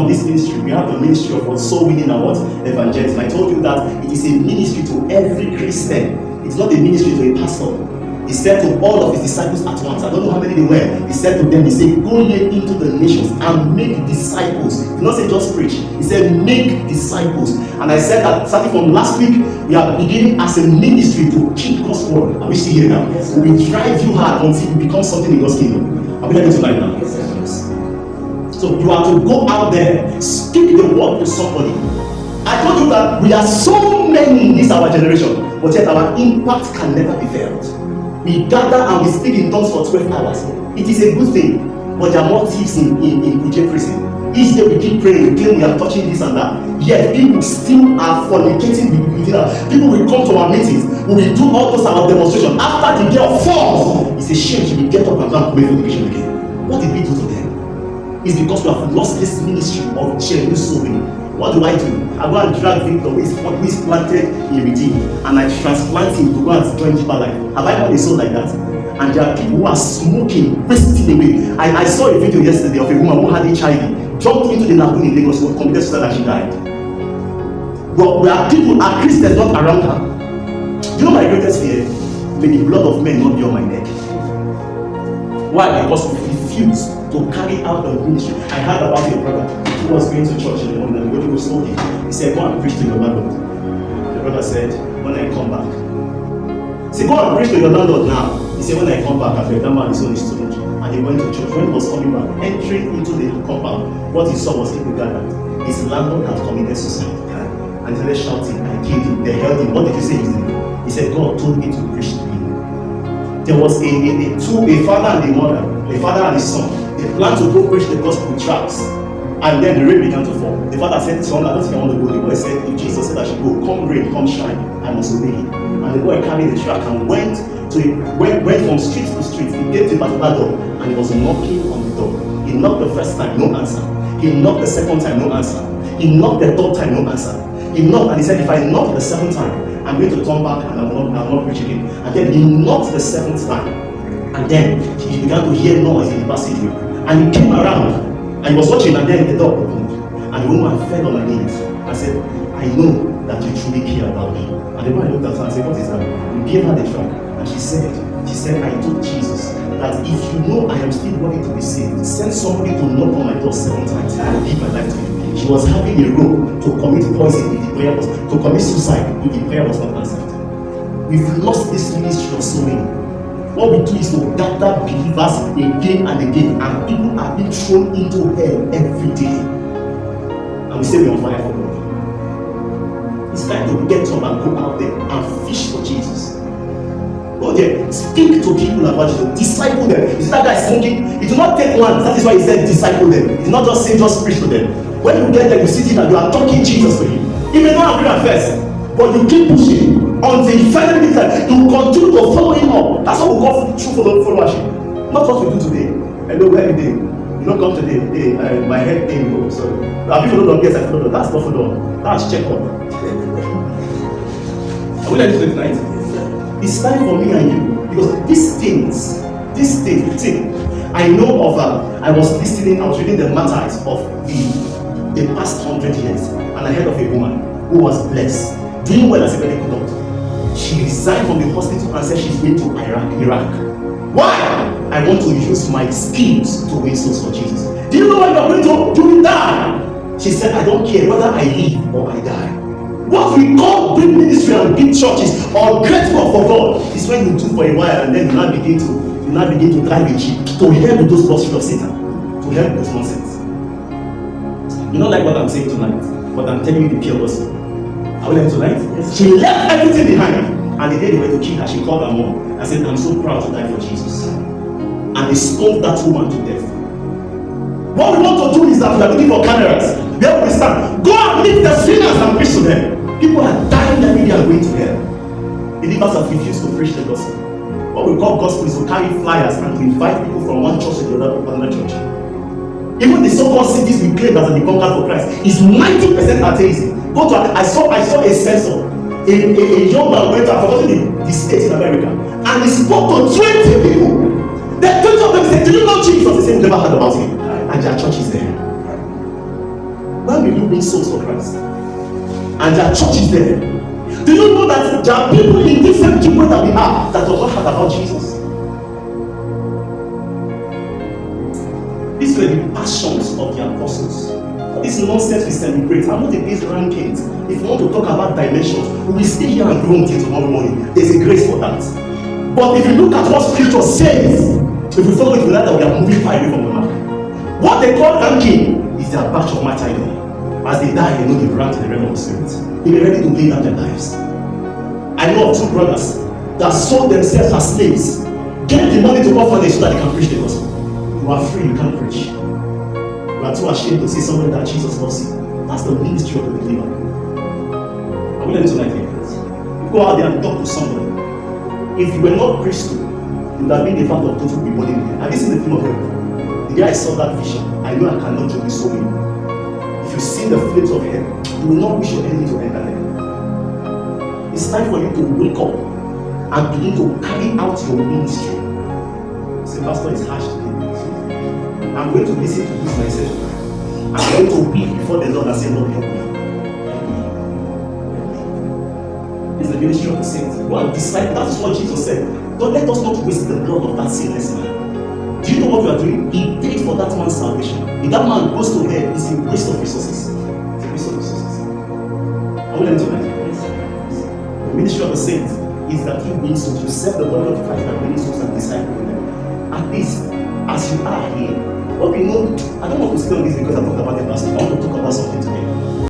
on this ministry. We have the ministry of what? Soul winning and what? Evangelism. I told you that it is a ministry to every Christian. It's not a ministry to a pastor. He said to all of his disciples at once, I don't know how many they were. He said to them, he said, go ye into the nations and make disciples. He did not say just preach. He said, make disciples. And I said that starting from last week, we are beginning as a ministry to keep God's word. Are we still here now? Yes, we drive you hard until you become something in God's kingdom. Are we learning tonight now? Yes, yes. So you are to go out there, speak the word to somebody. I told you that we are so many in this our generation, but yet our impact can never be felt. We gather and we speak in tongues for 12 hours. It is a good thing, but there are more thieves in Kuje prison. Each day we keep praying, we claim we are touching this and that. Yet people still are fornicating with each other. People will come to our meetings, we will do all those our demonstrations. After the day of forms, it's a shame we get up and go and commit fornication again. What did we do to them? It's because we have lost this ministry of genuine soul winning. What do? I go and drag Victor, who is planted in Redeem, and I transplant him to go and join deeper life. Have I got a soul like that? And there are people who are smoking, wasting away. I saw a video yesterday of a woman who had HIV, jumped into the lagoon in Lagos, was committed suicide and she died. But there are people, are Christians not around her. Do you know my greatest fear? May the blood of men not be on my neck. Why? Because we refuse to carry out the ministry. I heard about a brother who was going to church in the morning and the Holy Ghost told him. He said, go and preach to your landlord. The brother said, when I come back. He said, go and preach to your landlord now. He said, when I come back, I that man is on his student. And he went to church. When he was coming back, entering into the compound, what he saw was people gathered. His landlord had committed suicide. And he started shouting, I killed him. They held him. What did you say he did? He said, God told me to preach to him. There was a father and a mother, a father and a son. They planned to go preach the gospel with tracts. And then the rain began to fall. The father said, son, I don't think I want to go. The boy said, if Jesus said I should go, come rain, come shine, I must obey him. And the boy carried the tract and went from street to street. He gave to a particular door and he was knocking on the door. He knocked the first time, no answer. He knocked the second time, no answer. He knocked the third time, no answer. He knocked and he said, if I knock the seventh time, I'm going to turn back and I'm not preaching again. And then he knocked the seventh time. And then he began to hear noise in the passageway. And he came around and he was watching, and then the door opened. And the woman fell on her knees and said, I know that you truly care about me. And the man looked at her and said, what is that? He gave her the tract. And she said, I told Jesus that if you know I am still worthy to be saved, send somebody to knock on my door 7 times and I will give my life to you. She was having a rope to commit poison if the prayer was, to commit suicide if the prayer was not answered. We've lost this ministry of so many. What we do is to gather believers again and again, and people are being thrown into hell every day. And we say we're on fire for God. It's time to get up and go out there and fish for Jesus. Go there, speak to people about Jesus, disciple them. You see that guy smoking? It will not take long. That is why he said disciple them. It's not just say just preach to them. When you get there, you sit in and you are talking Jesus to him. He may not agree at first, but you keep pushing until he finally gets there. You continue to follow him up. That's what we call true followership. Not what we do today. Hello, where are you doing? You don't come today. Hey, my head ain't go. Sorry. Have you followed up? Yes, I followed up. That's not follow up. That's check up. Are we learning tonight? It's time for me and you, because these things, see, I know of, I was reading the matters of the past 100 years, and I heard of a woman who was blessed, doing well as a medical doctor. She resigned from the hospital and said she's going to Iraq. Why? I want to use my skills to win souls for Jesus. Do you know what you're going to do? Die. She said, I don't care whether I live or I die. What we call big ministry and big churches or great work for God is when you do for a while and then you now begin to drive a jeep to help with those gospel of Satan, to help with those nonsense. You don't like what I'm saying tonight, but I'm telling you the pure gospel. Are we learning tonight? Yes. She left everything behind, and the day they were to kill her, she called her mom and said, I'm so proud to die for Jesus. And they stoned that woman to death. What we want to do is that we are looking for cameras. Where we stand, go and meet the sinners and preach to them. People are dying every day and going to hell. Believers have refused to preach the gospel. What we call gospel is to carry flyers and to invite people from one church to another church. Even the so-called cities we claim that have been conquered for Christ is 90% atheism. I saw a censor. A young man went out, forgotten the state in America, and he spoke to 20 people. The 20 of them said, do you know Jesus? They said, we never heard about him. And their church is there. Why will you win souls for Christ? And there are churches there. Do you know that there are people in different people that we are that do not have about Jesus? These were the passions of the apostles. This nonsense we celebrate. I'm not against rankings. If you want to talk about dimensions, we will stay here and grow until tomorrow morning. There's a grace for that. But if you look at what Scripture says, if we follow it, we know that we are moving far away from the mark. What they call ranking is their batch of martyrdom. As they die, they know they've ran to the realm of the Spirit. They were ready to lay down their lives. I know of two brothers that sold themselves as slaves, get the money to orphanage so that they can preach the gospel. You are free, you can't preach. You are too ashamed to say somewhere that Jesus loves you. That's the ministry of the believer. I will let you tonight here. You go out there and talk to somebody. If you were not preached to, you would have been a part of those who will be born again. Have you seen the film of hell? The guy saw that vision. I know I cannot joke with so many. If you see the flames of hell, you will not wish your enemy to enter there. It's time for you to wake up and begin to carry out your ministry. Say, Pastor, it's harsh today. I'm going to listen to this myself. I'm going to weep before the Lord and say, Lord, help me. This is the ministry of the saints. One disciple, that's what Jesus said. Don't let us not waste the blood of that sinless man. Do you know what we are doing? He paid for that man's salvation. If that man goes to hell, it's a waste of resources. It's a waste of resources. I will let you know. The ministry of the saints is that you win souls. You serve the body of Christ by winning souls and discipling them. At least, as you are here, what we know, I don't want to stay on this because I talked about it last week. I want to talk about something today.